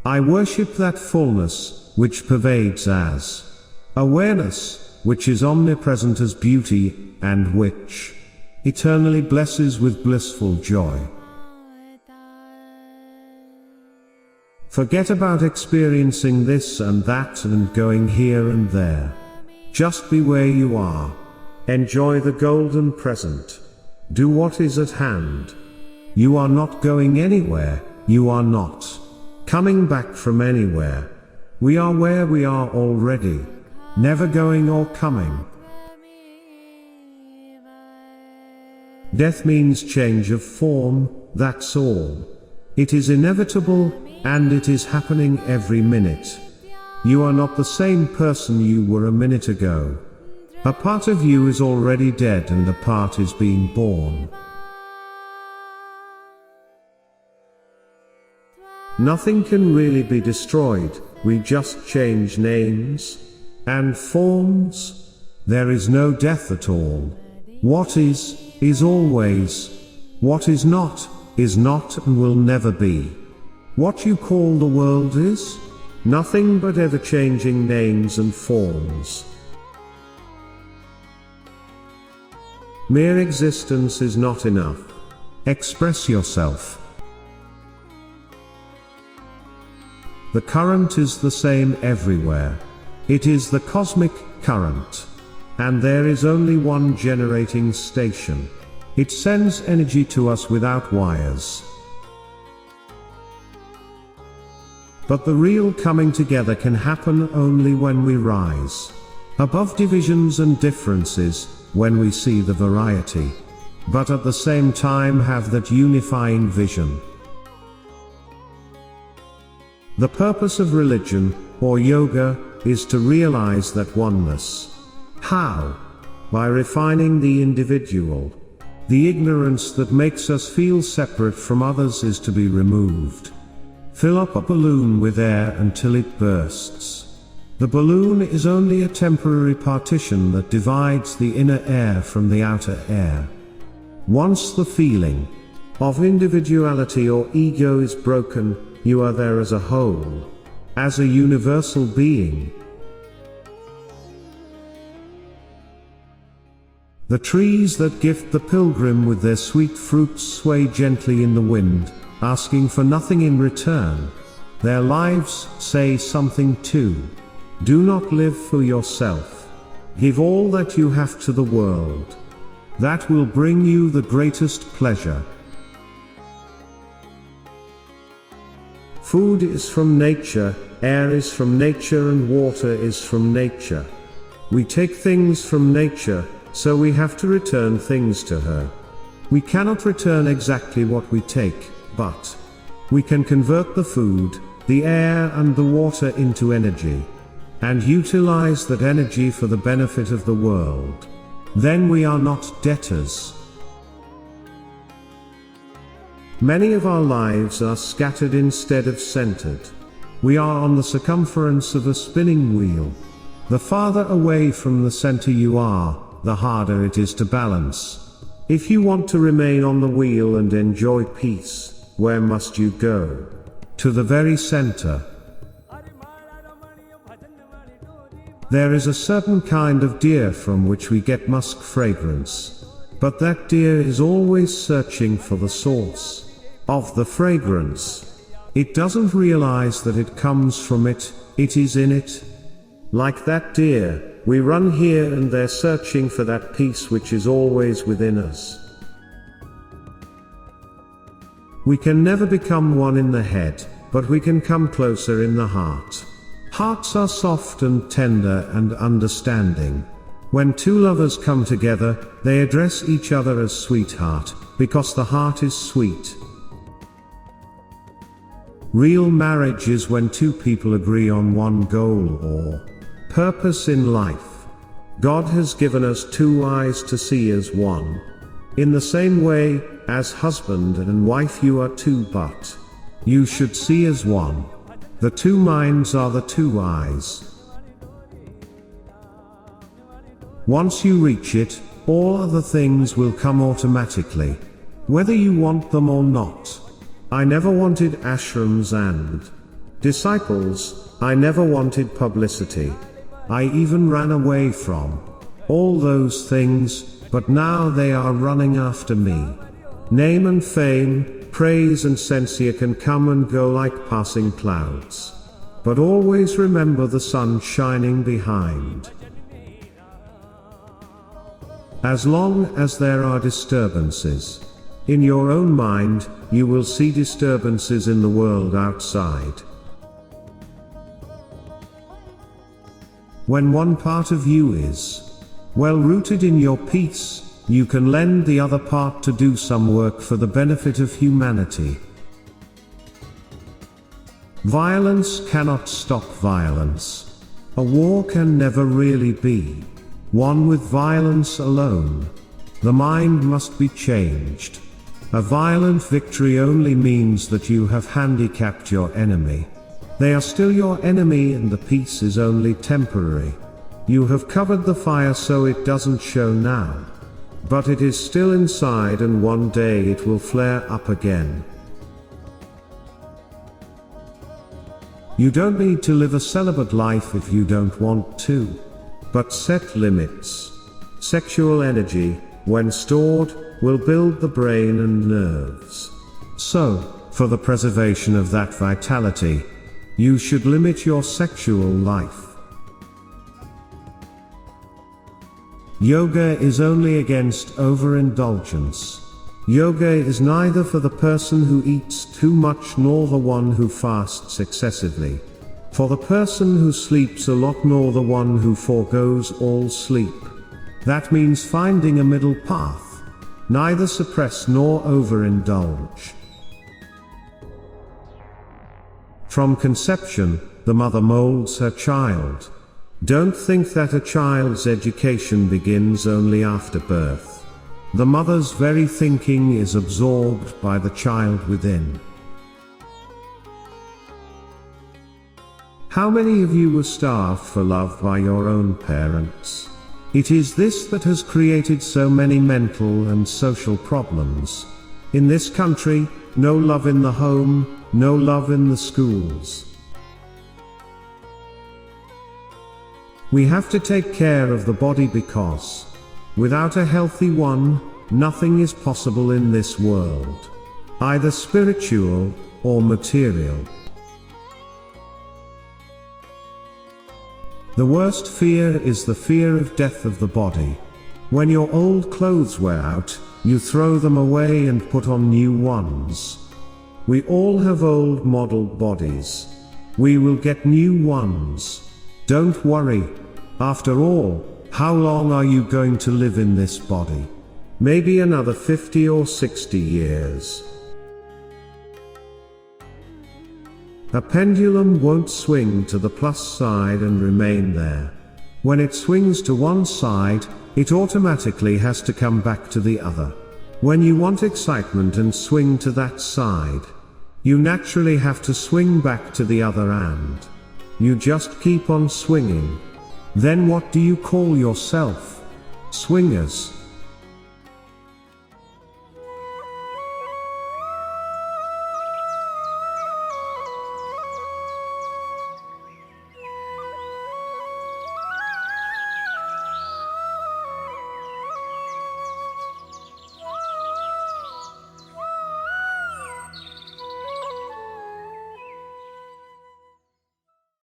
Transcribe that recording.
I worship that fullness, which pervades as awareness, which is omnipresent as beauty, and which eternally blesses with blissful joy. Forget about experiencing this and that and going here and there. Just be where you are. Enjoy the golden present. Do what is at hand. You are not going anywhere, you are not coming back from anywhere. We are where we are already, never going or coming. Death means change of form, that's all. It is inevitable, and it is happening every minute. You are not the same person you were a minute ago. A part of you is already dead and a part is being born. Nothing can really be destroyed, we just change names and forms. There is no death at all. What is always. What is not and will never be. What you call the world is nothing but ever-changing names and forms. Mere existence is not enough. Express yourself. The current is the same everywhere. It is the cosmic current. And there is only one generating station. It sends energy to us without wires. But the real coming together can happen only when we rise above divisions and differences, when we see the variety, but at the same time have that unifying vision. The purpose of religion, or yoga, is to realize that oneness. How? By refining the individual. The ignorance that makes us feel separate from others is to be removed. Fill up a balloon with air until it bursts. The balloon is only a temporary partition that divides the inner air from the outer air. Once the feeling of individuality or ego is broken, you are there as a whole, as a universal being. The trees that gift the pilgrim with their sweet fruits sway gently in the wind, asking for nothing in return. Their lives say something too. Do not live for yourself. Give all that you have to the world. That will bring you the greatest pleasure. Food is from nature, air is from nature, and water is from nature. We take things from nature, so we have to return things to her. We cannot return exactly what we take, but we can convert the food, the air and the water into energy, and utilize that energy for the benefit of the world. Then we are not debtors. Many of our lives are scattered instead of centered. We are on the circumference of a spinning wheel. The farther away from the center you are, the harder it is to balance. If you want to remain on the wheel and enjoy peace, where must you go? To the very center. There is a certain kind of deer from which we get musk fragrance. But that deer is always searching for the source of the fragrance. It doesn't realize that it comes from it, it is in it. Like that deer, we run here and there searching for that peace which is always within us. We can never become one in the head, but we can come closer in the heart. Hearts are soft and tender and understanding. When two lovers come together, they address each other as sweetheart, because the heart is sweet. Real marriage is when two people agree on one goal or purpose in life. God has given us two eyes to see as one. In the same way, as husband and wife you are two, but you should see as one. The two minds are the two eyes. Once you reach it, all other things will come automatically, whether you want them or not. I never wanted ashrams and Disciples, I never wanted publicity. I even ran away from all those things, but now they are running after me. Name and fame, praise and censure can come and go like passing clouds. But always remember the sun shining behind. As long as there are disturbances in your own mind, you will see disturbances in the world outside. When one part of you is well rooted in your peace, you can lend the other part to do some work for the benefit of humanity. Violence cannot stop violence. A war can never really be won with violence alone. The mind must be changed. A violent victory only means that you have handicapped your enemy. They are still your enemy and the peace is only temporary. You have covered the fire so it doesn't show now. But it is still inside and one day it will flare up again. You don't need to live a celibate life if you don't want to. But set limits. Sexual energy, when stored, will build the brain and nerves. So, for the preservation of that vitality, you should limit your sexual life. Yoga is only against overindulgence. Yoga is neither for the person who eats too much nor the one who fasts excessively. For the person who sleeps a lot nor the one who forgoes all sleep. That means finding a middle path. Neither suppress nor overindulge. From conception, the mother molds her child. Don't think that a child's education begins only after birth. The mother's very thinking is absorbed by the child within. How many of you were starved for love by your own parents? It is this that has created so many mental and social problems. In this country, no love in the home, no love in the schools. We have to take care of the body because, without a healthy one, nothing is possible in this world, either spiritual or material. The worst fear is the fear of death of the body. When your old clothes wear out, you throw them away and put on new ones. We all have old modeled bodies. We will get new ones. Don't worry. After all, how long are you going to live in this body? Maybe another 50 or 60 years. A pendulum won't swing to the plus side and remain there. When it swings to one side, it automatically has to come back to the other. When you want excitement and swing to that side, you naturally have to swing back to the other end. You just keep on swinging. Then what do you call yourself? Swingers.